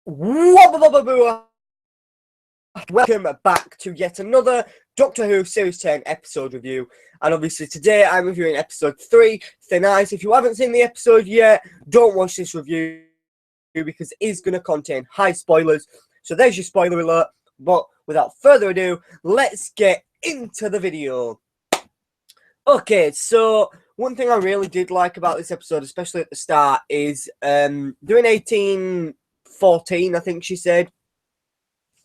Welcome back to yet another Doctor Who Series 10 episode review. And obviously today I'm reviewing episode 3, Thin Ice. If you haven't seen the episode yet, don't watch this review because it is going to contain high spoilers. So there's your spoiler alert. But without further ado, let's get into the video. Okay, so one thing I really did like about this episode, especially at the start, is doing 1814, I think she said.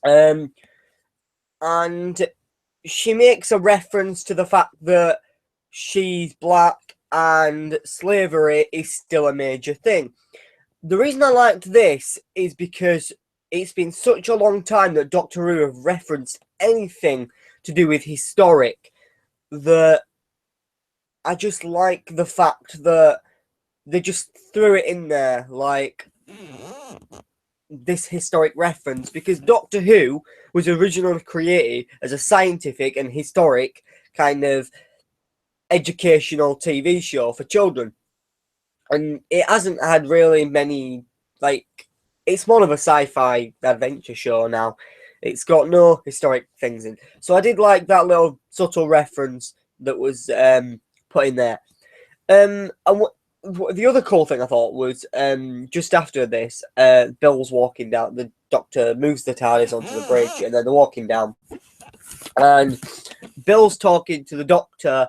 And she makes a reference to the fact that she's black and slavery is still a major thing. The reason I liked this is because it's been such a long time that Doctor Who have referenced anything to do with historic that I just like the fact that they just threw it in there, like this historic reference, because Doctor Who was originally created as a scientific and historic kind of educational TV show for children, and it hasn't had really many, like, it's more of a sci-fi adventure show now. It's got no historic things in, so I did like that little subtle reference that was put in there. And the other cool thing I thought was just after this, Bill's walking down. The Doctor moves the TARDIS onto the bridge, and then they're walking down. And Bill's talking to the Doctor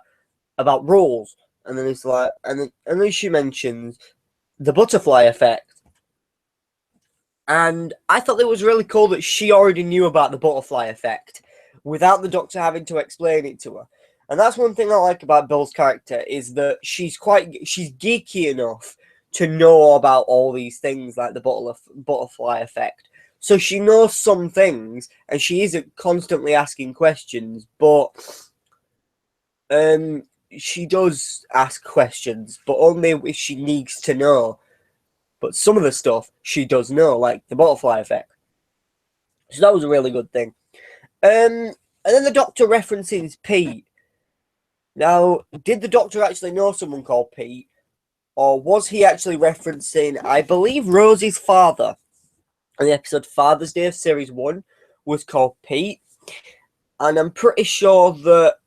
about rules, and then it's like, and then she mentions the butterfly effect. And I thought it was really cool that she already knew about the butterfly effect without the Doctor having to explain it to her. And that's one thing I like about Bill's character, is that she's geeky enough to know about all these things like the butterfly effect. So she knows some things, and she isn't constantly asking questions, but she does ask questions, but only if she needs to know. But some of the stuff she does know, like the butterfly effect. So that was a really good thing. And then the Doctor references Pete. Now, did the Doctor actually know someone called Pete? Or was he actually referencing, I believe, Rosie's father? And the episode Father's Day of Series 1 was called Pete. And I'm pretty sure that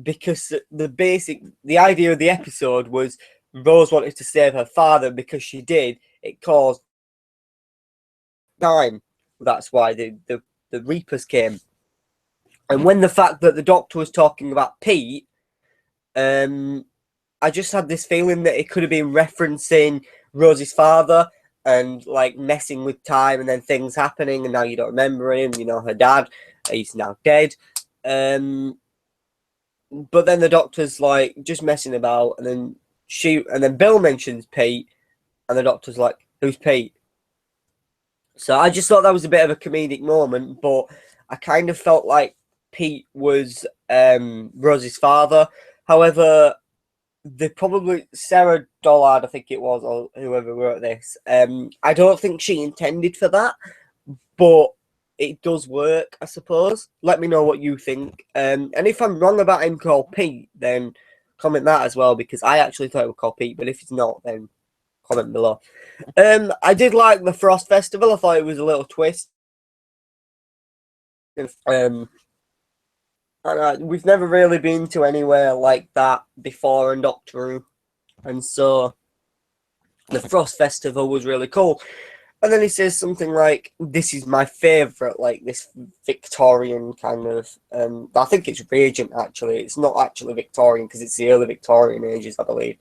because the idea of the episode was Rose wanted to save her father, because she did, it caused time. That's why the Reapers came. And when the fact that the Doctor was talking about Pete, I just had this feeling that it could have been referencing Rosie's father and like messing with time, and then things happening, and now you don't remember him. You know, her dad, he's now dead. But then the Doctor's like just messing about, and then Bill mentions Pete, and the Doctor's like, "Who's Pete?" So I just thought that was a bit of a comedic moment, but I kind of felt like Pete was Rosie's father. However, Sarah Dollard, I think it was, or whoever wrote this, I don't think she intended for that, but it does work, I suppose. Let me know what you think. And if I'm wrong about him called Pete, then comment that as well, because I actually thought it was called Pete, but if it's not, then comment below. I did like the Frost Festival. I thought it was a little twist. And we've never really been to anywhere like that before in Doctor Who, and so the Frost Festival was really cool. And then he says something like, "This is my favourite," like this Victorian kind of, I think it's Regent actually. It's not actually Victorian because it's the early Victorian ages, I believe.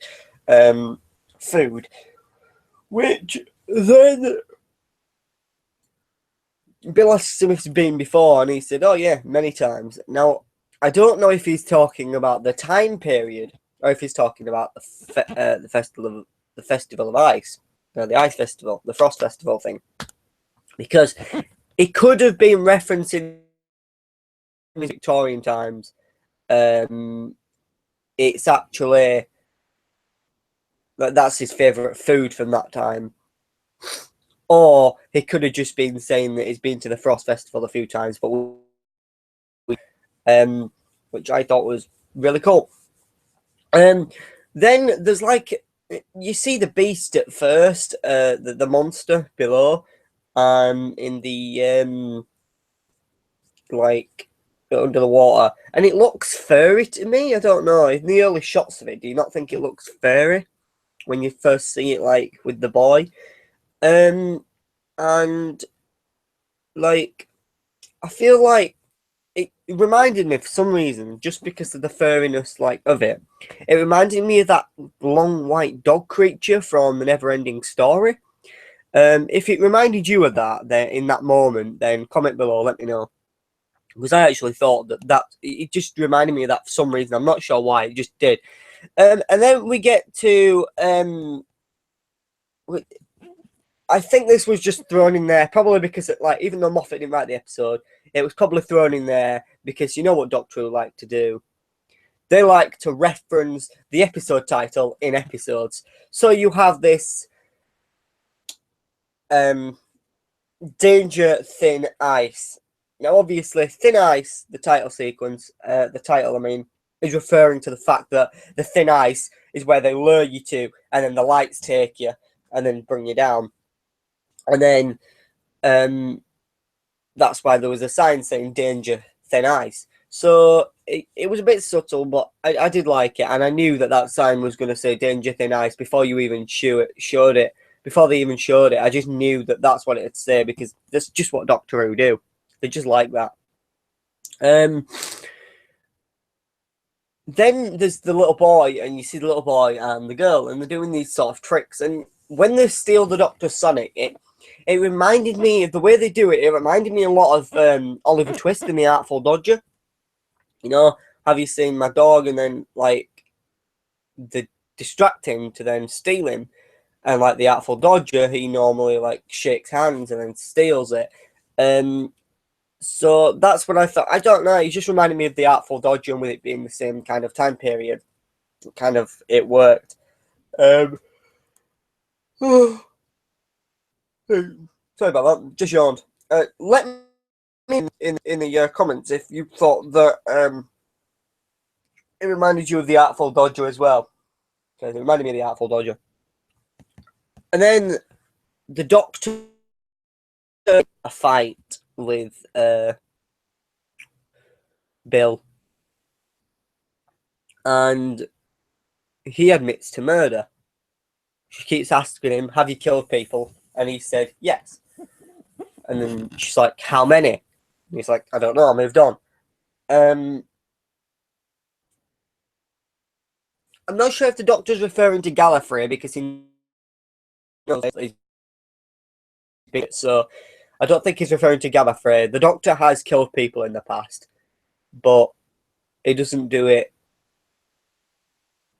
Food, which then Bill asked him if he's been before, and he said, "Oh yeah, many times." Now, I don't know if he's talking about the time period or if he's talking about the festival of ice, the ice festival, the Frost Festival thing, because it could have been referencing Victorian times. It's actually that's his favourite food from that time. Or he could have just been saying that he's been to the Frost Festival a few times, but which I thought was really cool. Then there's like you see the beast at first, the monster below, in the like under the water, and it looks furry to me. I don't know. In the early shots of it, do you not think it looks furry when you first see it, like with the boy? And like I feel like it reminded me for some reason, just because of the furriness like of it. It reminded me of that long white dog creature from the Never-Ending Story. If it reminded you of that, then in that moment, then comment below, let me know. Because I actually thought that it just reminded me of that for some reason. I'm not sure why, it just did. And then we get to I think this was just thrown in there probably because like even though Moffat didn't write the episode, it was probably thrown in there because you know what Doctor Who like to do. They like to reference the episode title in episodes. So you have this Danger Thin Ice. Now, obviously, Thin Ice, the title sequence, the title, I mean, is referring to the fact that the thin ice is where they lure you to, and then the lights take you, and then bring you down. And then that's why there was a sign saying Danger Thin Ice. So it was a bit subtle, but I did like it, and I knew that sign was going to say Danger Thin Ice before you even showed it. Before they even showed it, I just knew that that's what it'd say because that's just what Doctor Who do. They just like that. Then there's the little boy, and you see the little boy and the girl, and they're doing these sort of tricks. And when they steal the Doctor's Sonic, it reminded me of the way they do it. It reminded me a lot of Oliver Twist in The Artful Dodger. You know, have you seen my dog? And then like they distract him to then steal him. And like the Artful Dodger, he normally like shakes hands and then steals it. So that's what I thought. I don't know. It just reminded me of the Artful Dodger, and with it being the same kind of time period, it worked. Sorry about that. Just yawned. Let me in the comments if you thought that it reminded you of the Artful Dodger as well. Okay, it reminded me of the Artful Dodger. And then the Doctor a fight with Bill, and he admits to murder. She keeps asking him, "Have you killed people?" And he said, "Yes." And then she's like, "How many?" And he's like, "I don't know. I moved on." I'm not sure if the Doctor's referring to Gallifrey because he knows he's big, so I don't think he's referring to Gallifrey. The Doctor has killed people in the past, but he doesn't do it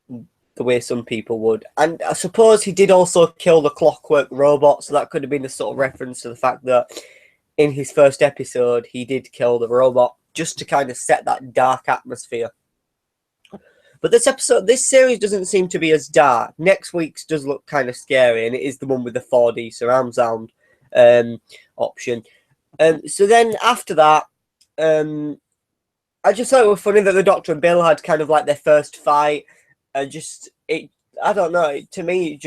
the way some people would. And I suppose he did also kill the clockwork robot, so that could have been a sort of reference to the fact that in his first episode he did kill the robot just to kind of set that dark atmosphere. But this series doesn't seem to be as dark. Next week's does look kind of scary, and it is the one with the 4D surround sound option. So then after that, I just thought it was funny that the Doctor and Bill had kind of like their first fight. I don't know. To me,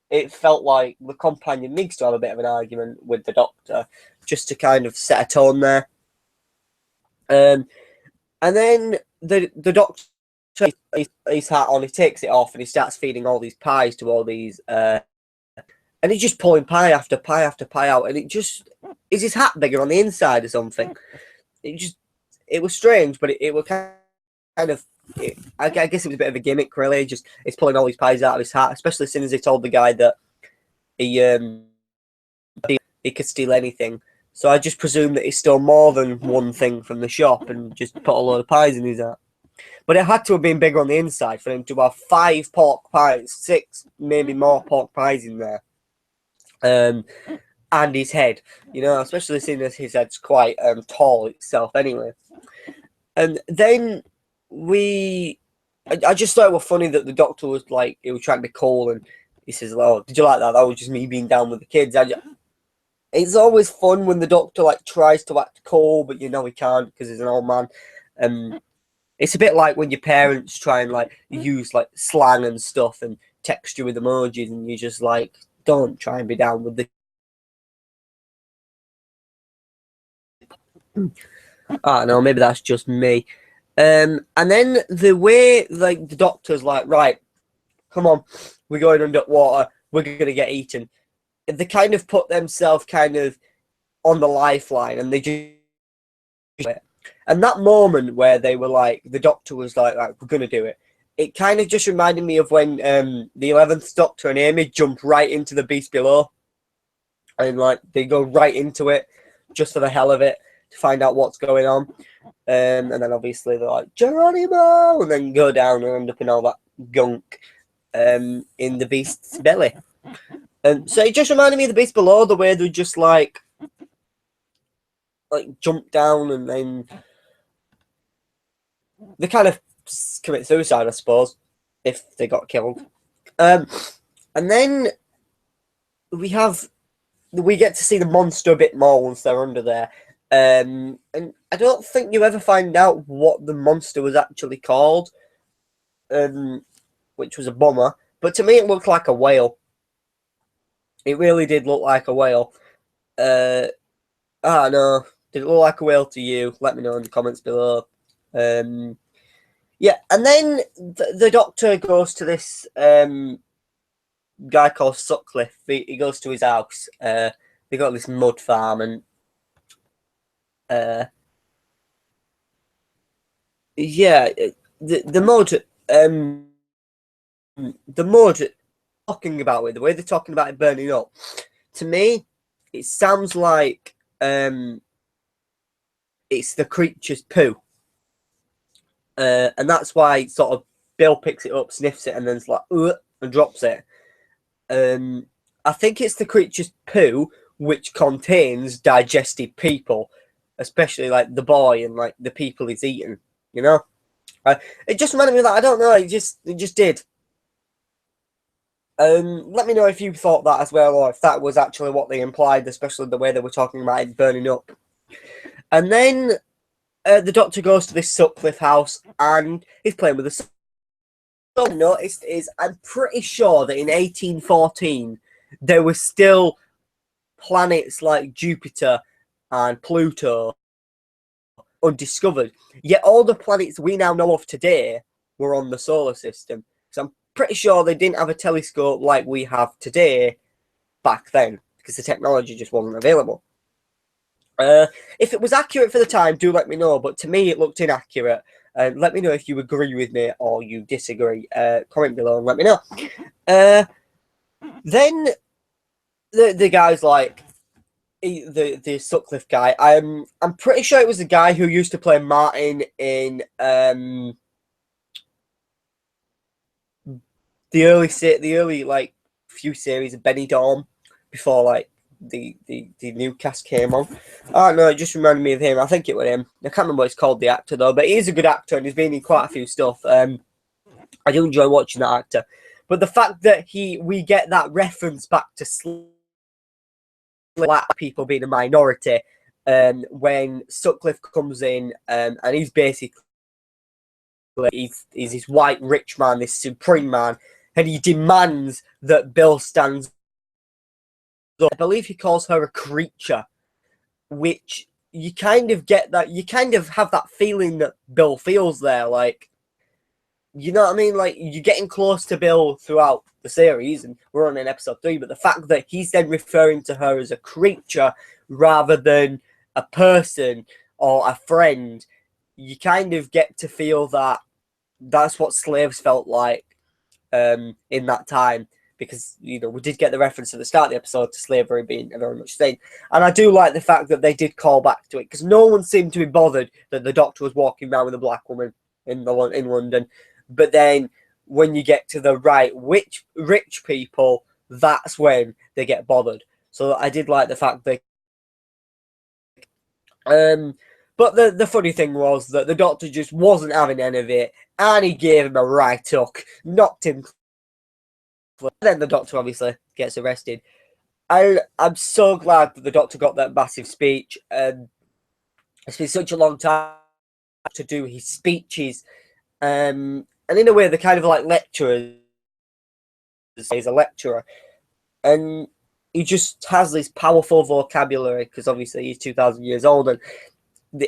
it felt like the companion needs to have a bit of an argument with the Doctor just to kind of set a tone there. And then the Doctor his hat on, he takes it off, and he starts feeding all these pies to all these, and he's just pulling pie after pie after pie out, and is his hat bigger on the inside or something? It was strange, but it was kind of. I guess it was a bit of a gimmick, really. He's pulling all these pies out of his hat, especially as soon as he told the guy that he could steal anything. So I just presume that he stole more than one thing from the shop and just put a load of pies in his hat. But it had to have been bigger on the inside for him to have 5 pork pies, 6, maybe more pork pies in there. And his head, especially seeing as his head's quite tall itself anyway. And then I just thought it was funny that the Doctor was like, he was trying to be cool, and he says, "Oh, did you like that? That was just me being down with the kids." It's always fun when the Doctor like tries to act cool, but he can't because he's an old man. It's a bit like when your parents try and like use like slang and stuff and text you with emojis, and you're just like, don't try and be down with the. I don't know, maybe that's just me. And then the way, like, the doctor's like, right, come on, we're going underwater, we're gonna get eaten. They kind of put themselves kind of on the lifeline, and they just. And that moment where they were like, the doctor was like, we're gonna do it. It kind of just reminded me of when the 11th Doctor and Amy jump right into the beast below, and like they go right into it just for the hell of it to find out what's going on. And then obviously they're like, Geronimo, and then go down and end up in all that gunk in the beast's belly. So it just reminded me of the beast below, the way they just like jump down and then they kind of commit suicide, I suppose, if they got killed. And then we get to see the monster a bit more once they're under there. And I don't think you ever find out what the monster was actually called, which was a bummer. But to me, it looked like a whale. It really did look like a whale. I don't know. Did it look like a whale to you? Let me know in the comments below. Yeah, and then the doctor goes to this guy called Sutcliffe. He goes to his house. They got this mud farm, and yeah, the mud, talking about it, the way they're talking about it burning up. To me, it sounds like it's the creature's poo. And that's why sort of Bill picks it up, sniffs it, and then it's like, and drops it. I think it's the creature's poo, which contains digested people, especially like the boy and like the people he's eating. You know, it just reminded me of that. I don't know. It just did. Let me know if you thought that as well, or if that was actually what they implied, especially the way they were talking about it burning up. And then the doctor goes to this Sutcliffe house, and he's playing with a. What I noticed is I'm pretty sure that in 1814 there were still planets like Jupiter and Pluto undiscovered. Yet all the planets we now know of today were on the solar system. So I'm pretty sure they didn't have a telescope like we have today back then, because the technology just wasn't available. If it was accurate for the time, do let me know. But to me, it looked inaccurate. Let me know if you agree with me or you disagree. Comment below and let me know. Then the guy's like, the Sutcliffe guy. I'm pretty sure it was the guy who used to play Martin in the early like few series of Benny Dorm before like the new cast came on. Oh no, it just reminded me of him. I think it was him. I can't remember what it's called, the actor though, but he is a good actor and he's been in quite a few stuff. I do enjoy watching that actor. But the fact that we get that reference back to black people being a minority, when Sutcliffe comes in, and he's basically he's this white rich man, this supreme man, and he demands that Bill stands up. I believe he calls her a creature, which you kind of get that, you kind of have that feeling that Bill feels there, like, you know what I mean? Like, you're getting close to Bill throughout the series, and we're on in episode 3, but the fact that he's then referring to her as a creature rather than a person or a friend, you kind of get to feel that that's what slaves felt like in that time, because, you know, we did get the reference at the start of the episode to slavery being a very much thing. And I do like the fact that they did call back to it, because no one seemed to be bothered that the doctor was walking around with a black woman in London. But then when you get to the rich people, that's when they get bothered. So I did like the fact that but the funny thing was that the doctor just wasn't having any of it, and he gave him a right hook, knocked him. Then the doctor obviously gets arrested. I'm so glad that the doctor got that massive speech. It's been such a long time to do his speeches, and in a way they're kind of like lecturers. he's a lecturer, and he just has this powerful vocabulary because obviously he's 2,000 years old, and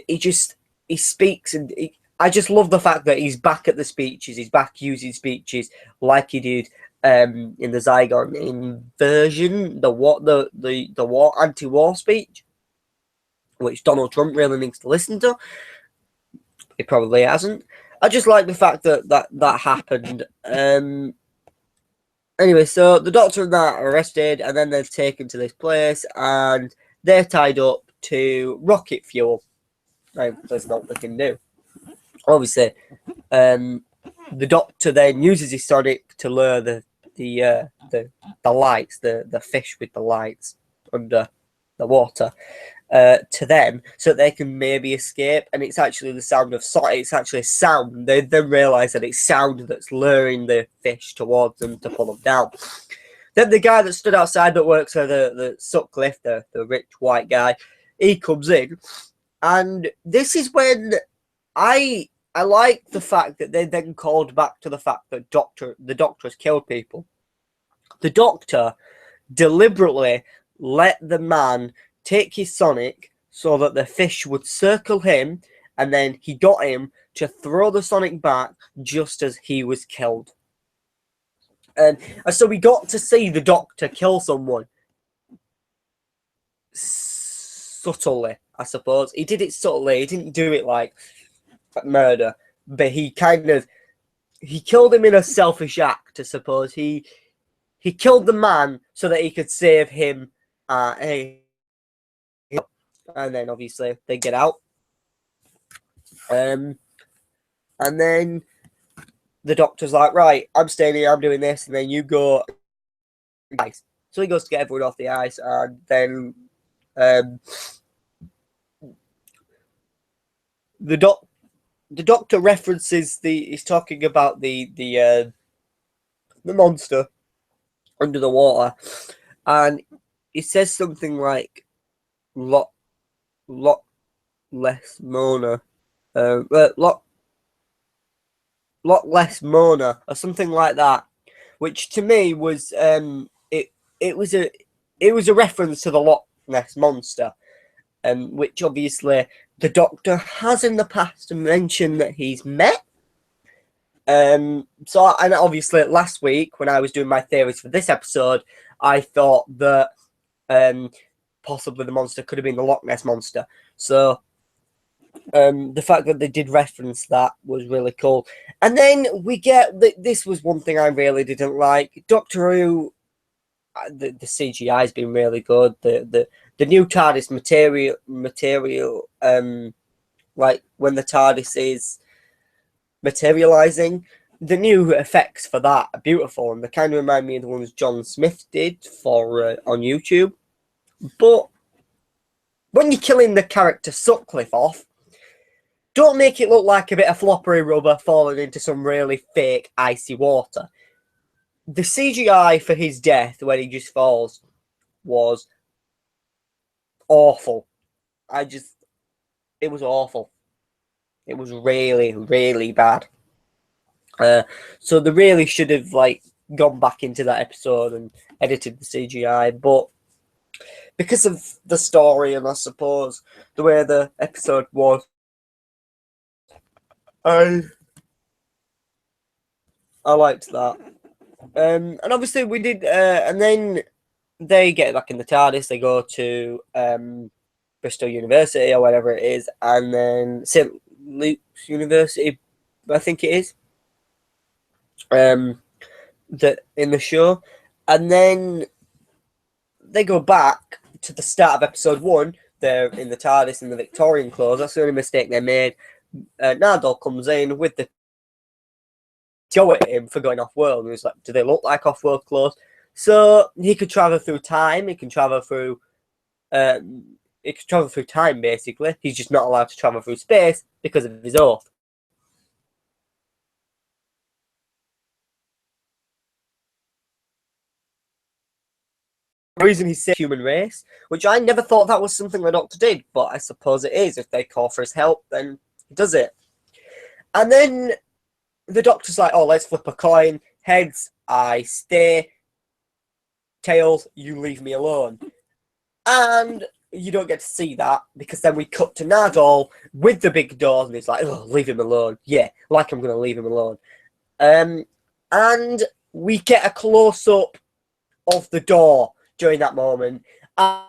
he speaks, and I just love the fact that he's back at the speeches. He's back using speeches like he did in the Zygon inversion, the war anti-war speech, which Donald Trump really needs to listen to. He probably hasn't. I just like the fact that happened. Anyway, so the Doctor and that are arrested, and then they're taken to this place, and they're tied up to rocket fuel. Right, that's not what they can do. Obviously, the Doctor then uses his sonic to lure the lights, the fish with the lights under the water, to them, so that they can maybe escape. And it's actually the sound of it's actually sound. They then realise that it's sound that's luring the fish towards them to pull them down. Then the guy that stood outside that works for the Sutcliffe, the rich white guy, he comes in, and this is when I like the fact that they then called back to the fact that the Doctor has killed people. The Doctor deliberately let the man take his sonic so that the fish would circle him, and then he got him to throw the sonic back just as he was killed. And so we got to see the Doctor kill someone subtly, I suppose. He did it subtly. He didn't do it like murder, but he killed him in a selfish act, I suppose. He killed the man so that he could save him. And then obviously they get out. And then the Doctor's like, right, I'm staying here, I'm doing this, and then you go ice. So he goes to get everyone off the ice, and then the Doctor references he's talking about the monster under the water, and he says something like lot less Mona, lot less Mona, or something like that, which to me was it was a reference to the Loch Ness monster, which obviously the Doctor has in the past mentioned that he's met. So, and obviously last week when I was doing my theories for this episode, I thought that possibly the monster could have been the Loch Ness monster. So the fact that they did reference that was really cool. And then we get this was one thing I really didn't like. Doctor Who, the CGI has been really good. The new TARDIS material, like when the TARDIS is materializing, the new effects for that are beautiful, and they kind of remind me of the ones John Smith did for on YouTube. But when you're killing the character Sutcliffe off, don't make it look like a bit of floppery rubber falling into some really fake icy water. The CGI for his death when he just falls was awful. It was awful. It was really, really bad. So they really should have gone back into that episode and edited the CGI, but because of the story and I suppose the way the episode was, I liked that. And obviously we did, and then they get back in the TARDIS, they go to Bristol University or whatever it is, and then St. Luke's University, I think it is, that in the show, and then they go back to the start of episode 1. They're in the TARDIS in the Victorian clothes. That's the only mistake they made. Nardole comes in with the go at him for going off world, and he's like, do they look like off world clothes? So he could travel through time, he can travel through time basically. He's just not allowed to travel through space because of his oath. The reason he's saved human race, which I never thought that was something the Doctor did, but I suppose it is. If they call for his help, then he does it. And then the Doctor's like, oh, let's flip a coin. Heads, I stay. Tails, you leave me alone. And you don't get to see that, because then we cut to Nardole with the big doors, and it's like, oh, leave him alone. Yeah, like I'm going to leave him alone. And we get a close-up of the door during that moment. And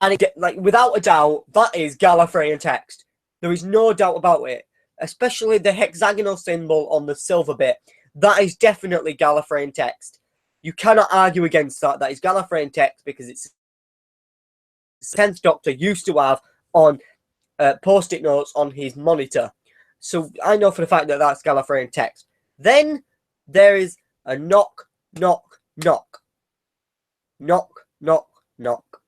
it, like, without a doubt, that is Gallifreyan text. There is no doubt about it. Especially the hexagonal symbol on the silver bit. That is definitely Gallifreyan text. You cannot argue against that. That is Gallifreyan text, because it's the 10th Doctor used to have on post-it notes on his monitor. So I know for the fact that that's Gallifreyan text. Then there is a knock, knock, knock. Knock, knock, knock.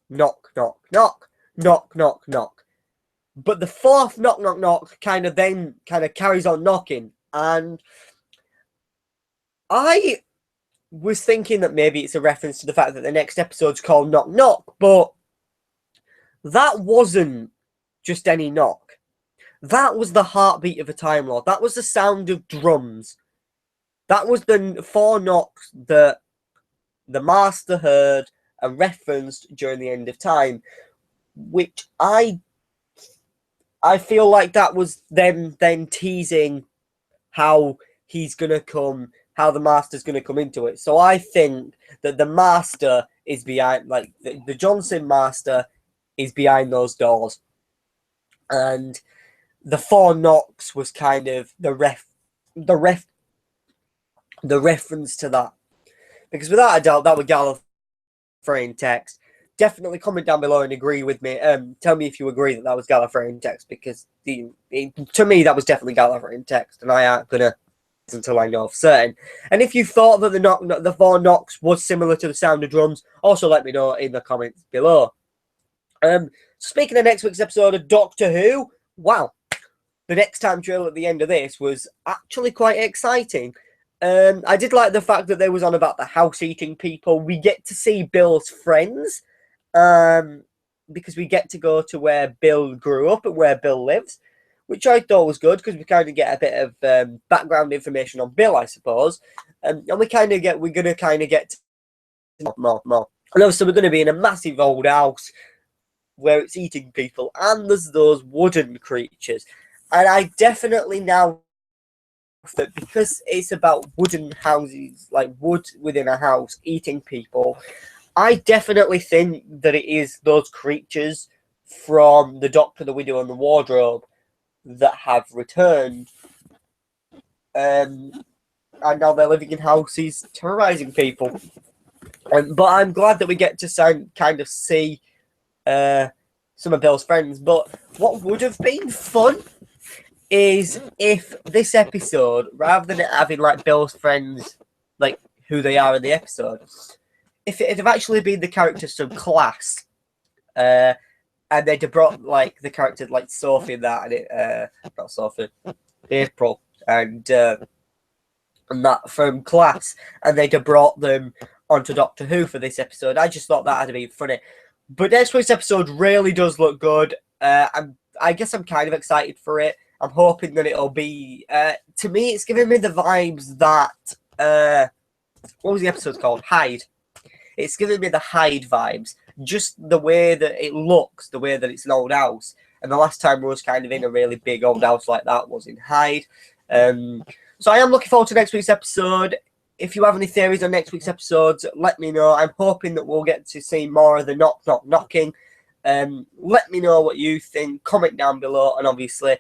Knock, knock, knock. Knock, knock, knock. But the fourth knock, knock, knock kind of carries on knocking. And I was thinking that maybe it's a reference to the fact that the next episode's called Knock, Knock. But that wasn't just any knock. That was the heartbeat of a Time Lord. That was the sound of drums. That was the 4 knocks that the Master heard and referenced during the end of time, which I feel like that was them then teasing how he's gonna come, how the Master's gonna come into it. So I think that the Master is behind, like the Johnson Master is behind those doors, and the 4 knocks was kind of the reference to that, because without a doubt that was Gallifreyan text. Definitely comment down below and agree with me. Tell me if you agree that that was Gallifreyan text, because to me that was definitely Gallifreyan text, and I aren't gonna until I know for certain. And if you thought that the 4 knocks was similar to the sound of drums, also let me know in the comments below. Speaking of next week's episode of Doctor Who, wow, the next time trailer at the end of this was actually quite exciting. I did like the fact that they was on about the house eating people. We get to see Bill's friends, because we get to go to where Bill grew up and where Bill lives, which I thought was good, because we kind of get a bit of background information on Bill, I suppose, and we're gonna get to more. And also we're gonna be in a massive old house where it's eating people, and there's those wooden creatures, and I definitely now that because it's about wooden houses, like wood within a house eating people, I definitely think that it is those creatures from the Doctor, the Widow, and the Wardrobe that have returned, and now they're living in houses terrorizing people. But I'm glad that we get to kind of see some of Bill's friends. But what would have been fun is if this episode, rather than it having like Bill's friends, like who they are in the episode, if it had actually been the characters from Class, and they'd have brought like the character like Sophie and that, and it not Sophie, April, and that from Class, and they'd have brought them onto Doctor Who for this episode. I just thought that had been funny. But next week's episode really does look good. I guess I'm kind of excited for it. I'm hoping that it'll be, to me, it's giving me the vibes that, what was the episode called? Hyde. It's giving me the Hyde vibes. Just the way that it looks, the way that it's an old house. And the last time we was kind of in a really big old house like that was in Hyde. So I am looking forward to next week's episode. If you have any theories on next week's episodes, let me know. I'm hoping that we'll get to see more of the knock, knock, knocking. Let me know what you think. Comment down below. And obviously,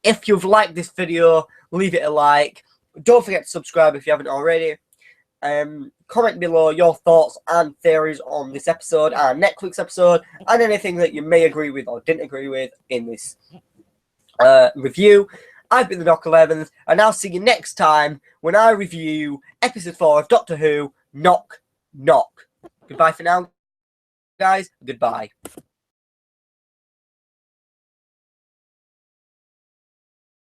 if you've liked this video, leave it a like. Don't forget to subscribe if you haven't already. Comment below your thoughts and theories on this episode and next week's episode, and anything that you may agree with or didn't agree with in this review. I've been the Doc 11th, and I'll see you next time when I review episode 4 of Doctor Who, Knock Knock. Goodbye for now, guys. Goodbye.